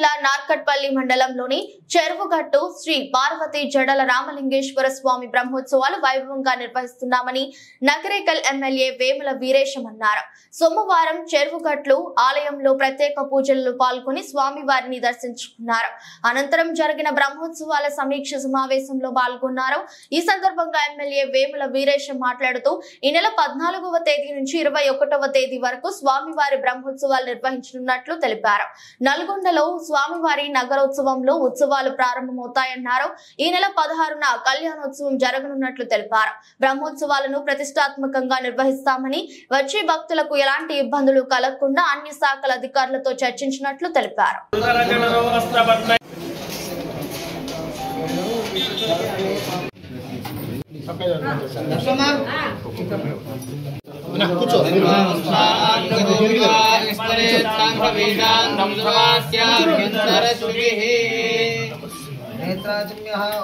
జిల్లా నార్కట్పల్లి మండలంలోని చెరువుగట్టు శ్రీ పార్వతి జడల రామలింగేశ్వర స్వామి బ్రహ్మోత్సవాలు వైభవంగా నిర్వహిస్తున్నామని నగరేకల్ ఎమ్మెల్యే వేముల వీరేశం అన్నారు. సోమవారం చెరువుగట్లు ఆలయంలో ప్రత్యేక పూజల్లో పాల్గొని స్వామివారిని దర్శించుకున్నారు. అనంతరం జరిగిన బ్రహ్మోత్సవాల సమీక్ష సమావేశంలో పాల్గొన్నారు. ఈ సందర్భంగా ఎమ్మెల్యే వేముల వీరేశం మాట్లాడుతూ ఈ నెల 14వ తేదీ నుంచి 21వ తేదీ వరకు స్వామివారి బ్రహ్మోత్సవాలు నిర్వహించనున్నట్లు తెలిపారు. నల్గొండలో స్వామివారి నగరోత్సవంలో ఉత్సవాలు ప్రారంభమవుతాయన్నారు. ఈ నెల 16న కళ్యాణోత్సవం జరగనున్నట్లు తెలిపారు. బ్రహ్మోత్సవాలను ప్రతిష్టాత్మకంగా నిర్వహిస్తామని, వచ్చే భక్తులకు ఎలాంటి ఇబ్బందులు కలగకుండా అన్ని శాఖల అధికారులతో చర్చించినట్లు తెలిపారు.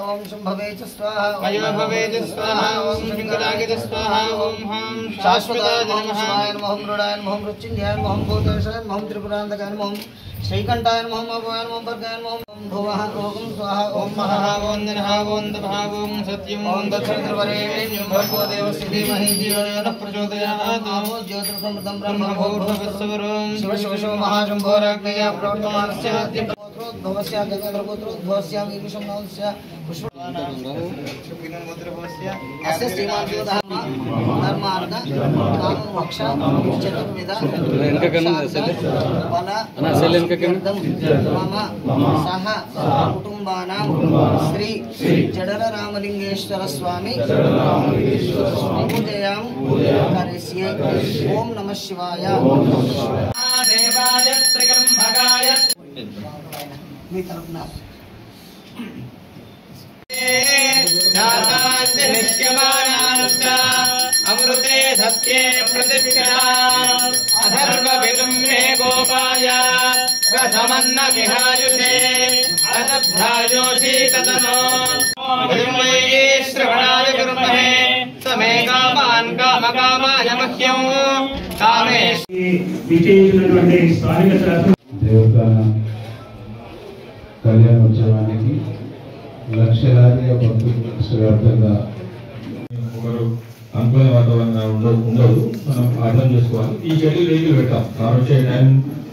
ओम शुंभवे च स्वाहा वयोभवे च स्वाहा ओम शंकराय च स्वाहा ओम हम शाश्वताय नमः ओम मृडाय नमः मृत्युंजयाय नमः भूतेशाय नमः त्रिपुरांतकाय नमः श्रीकंठाय नमः अभयाय नमः वर्गाय नमः ओम भुवः ओम स्वाहा ओम महः ओम नरः ओम तपः ओम सत्यं ओम दक्षिणद्रवरेण्यं भर्गो देवस्य धीमहि धियो यो नः प्रचोदयात् ओम ज्योतिर्समृतं ब्रह्म भूर्भुवस्सुवरं शिव शिव शिव महाशंभोराग्नेय प्रवर्तमानस्य भवस्य गंगाधरपुत्रोद्भवस्य ईशं नमस्य पुष्पनामस्य अस्य श्रीमान धर्मार्थ काममोक्ष चतुर्विध मम सह कुटुंबानां श्री जडल रामलिंगेश्वर स्वामी पूजयां करिष्ये ओम नमः शिवाय देवाय त्रिगंभगाय मी तरफना अमृते सत्ये प्रतिष्ठा अधर्वविदं मे गोपाय रसमन्न विहायुषे अदब्धायोषी ततनो वयमये श्रवणाय कुर्महे समे कामान् कामकामाय मह्यं कामेश విజయించినటువంటి స్థానిక శాసన దేవతాన కళ్యాణోత్సవానికి లక్షలాది భక్తులు వ్యాప్తంగా ఒకరు అనుకునే వాతావరణం ఉండదు. మనం అర్థం చేసుకోవాలి. ఈ షెడ్యూల్ వెహికల్ పెట్టాం. సార్ వచ్చే టైం,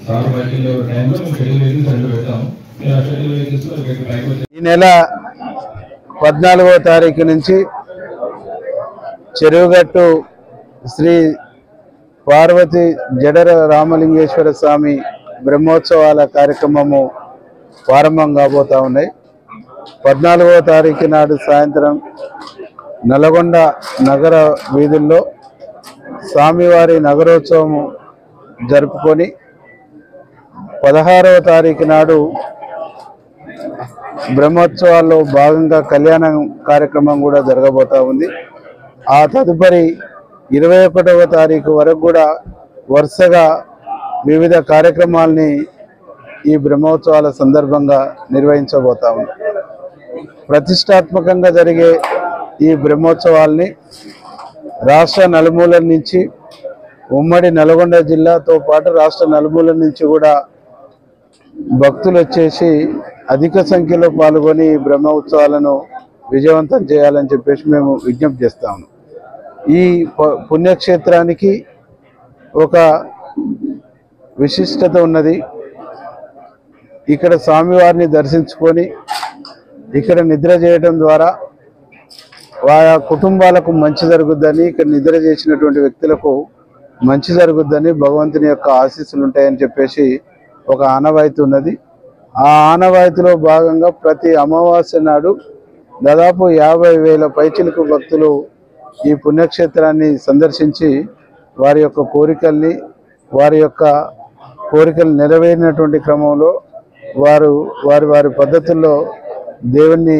సార్ బయటకు టైంలో మేము షెడ్యూల్ వెహికల్స్ రెండు పెట్టాము. ఆ షెడ్యూల్ వెహికల్స్ ఈ నెల 14వ తారీఖు నుంచి చెరువుగట్టు శ్రీ పార్వతి జడర రామలింగేశ్వర స్వామి బ్రహ్మోత్సవాల కార్యక్రమము ప్రారంభం కాబోతా ఉన్నాయి. 14వ తారీఖు నాడు సాయంత్రం నల్గొండ నగర వీధుల్లో స్వామివారి నగరోత్సవం జరుపుకొని 16వ తారీఖు నాడు బ్రహ్మోత్సవాల్లో భాగంగా కళ్యాణ కార్యక్రమం కూడా జరగబోతా ఉంది. ఆ తదుపరి 21వ తారీఖు వరకు కూడా వరుసగా వివిధ కార్యక్రమాల్ని ఈ బ్రహ్మోత్సవాల సందర్భంగా నిర్వహించబోతా ఉంది. ప్రతిష్టాత్మకంగా జరిగే ఈ బ్రహ్మోత్సవాల్ని రాష్ట్ర నలుమూలల నుంచి, ఉమ్మడి నల్గొండ జిల్లాతో పాటు రాష్ట్ర నలుమూలల నుంచి కూడా భక్తులు వచ్చేసి అధిక సంఖ్యలో పాల్గొని బ్రహ్మోత్సవాలను విజయవంతం చేయాలని చెప్పేసి మేము విజ్ఞప్తి చేస్తాము. ఈ పుణ్యక్షేత్రానికి ఒక విశిష్టత ఉన్నది. ఇక్కడ స్వామివారిని దర్శించుకొని ఇక్కడ నిద్ర చేయడం ద్వారా ఆయా కుటుంబాలకు మంచి జరుగుద్దని, ఇక్కడ నిద్ర చేసినటువంటి వ్యక్తులకు మంచి జరుగుద్దని, భగవంతుని యొక్క ఆశీస్సులు ఉంటాయని చెప్పేసి ఒక ఆనవాయితీ ఉన్నది. ఆ ఆనవాయితీలో భాగంగా ప్రతి అమావాస్య నాడు దాదాపు 50,000 పైచిలకు భక్తులు ఈ పుణ్యక్షేత్రాన్ని సందర్శించి వారి యొక్క కోరికలు నెరవేరినటువంటి క్రమంలో వారి పద్ధతుల్లో దేవుణ్ణి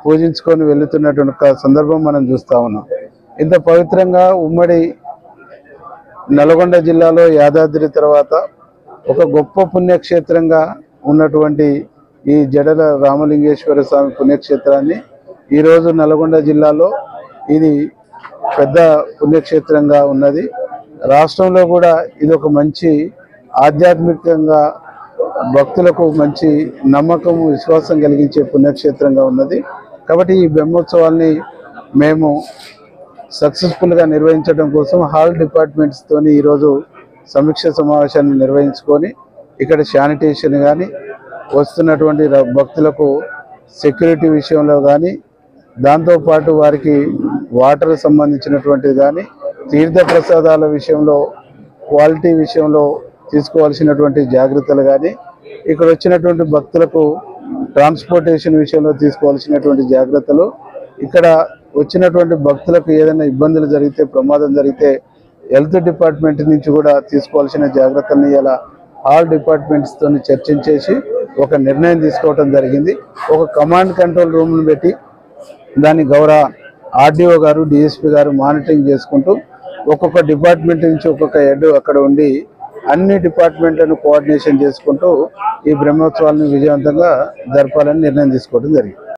పూజించుకొని వెళ్తున్నటువంటి సందర్భం మనం చూస్తా ఉన్నాం. ఇంత పవిత్రంగా ఉమ్మడి నల్గొండ జిల్లాలో యాదాద్రి తర్వాత ఒక గొప్ప పుణ్యక్షేత్రంగా ఉన్నటువంటి ఈ జడల రామలింగేశ్వర స్వామి పుణ్యక్షేత్రాన్ని ఈరోజు నల్గొండ జిల్లాలో ఇది పెద్ద పుణ్యక్షేత్రంగా ఉన్నది. రాష్ట్రంలో కూడా ఇది ఒక మంచి ఆధ్యాత్మికంగా భక్తులకు మంచి నమ్మకం విశ్వాసం కలిగించే పుణ్యక్షేత్రంగా ఉన్నది. కాబట్టి ఈ బ్రహ్మోత్సవాల్ని మేము సక్సెస్ఫుల్గా నిర్వహించడం కోసం హాల్ డిపార్ట్మెంట్స్తోని ఈరోజు సమీక్ష సమావేశాన్ని నిర్వహించుకొని ఇక్కడ శానిటేషన్ కానీ వస్తున్నటువంటి భక్తులకు సెక్యూరిటీ విషయంలో కానీ దాంతోపాటు వారికి వాటర్ సంబంధించినటువంటిది కానీ తీర్థ ప్రసాదాల విషయంలో క్వాలిటీ విషయంలో తీసుకోవాల్సినటువంటి జాగ్రత్తలు కానీ ఇక్కడ వచ్చినటువంటి భక్తులకు ట్రాన్స్పోర్టేషన్ విషయంలో తీసుకోవాల్సినటువంటి జాగ్రత్తలు ఇక్కడ వచ్చినటువంటి భక్తులకు ఏదైనా ఇబ్బందులు జరిగితే ప్రమాదం జరిగితే హెల్త్ డిపార్ట్మెంట్ నుంచి కూడా తీసుకోవాల్సిన జాగ్రత్తల్ని ఇలా ఆల్ డిపార్ట్మెంట్స్తో చర్చించేసి ఒక నిర్ణయం తీసుకోవడం జరిగింది. ఒక కమాండ్ కంట్రోల్ రూమ్ను పెట్టి దాన్ని గౌరవ ఆర్డీఓ గారు డిఎస్పీ గారు మానిటరింగ్ చేసుకుంటూ ఒక్కొక్క డిపార్ట్మెంట్ నుంచి ఒక్కొక్క హెడ్ అక్కడ ఉండి అన్ని డిపార్ట్మెంట్లను కోఆర్డినేషన్ చేసుకుంటూ ఈ బ్రహ్మోత్సవాలను విజయవంతంగా జరపాలని నిర్ణయం తీసుకోవడం జరిగింది.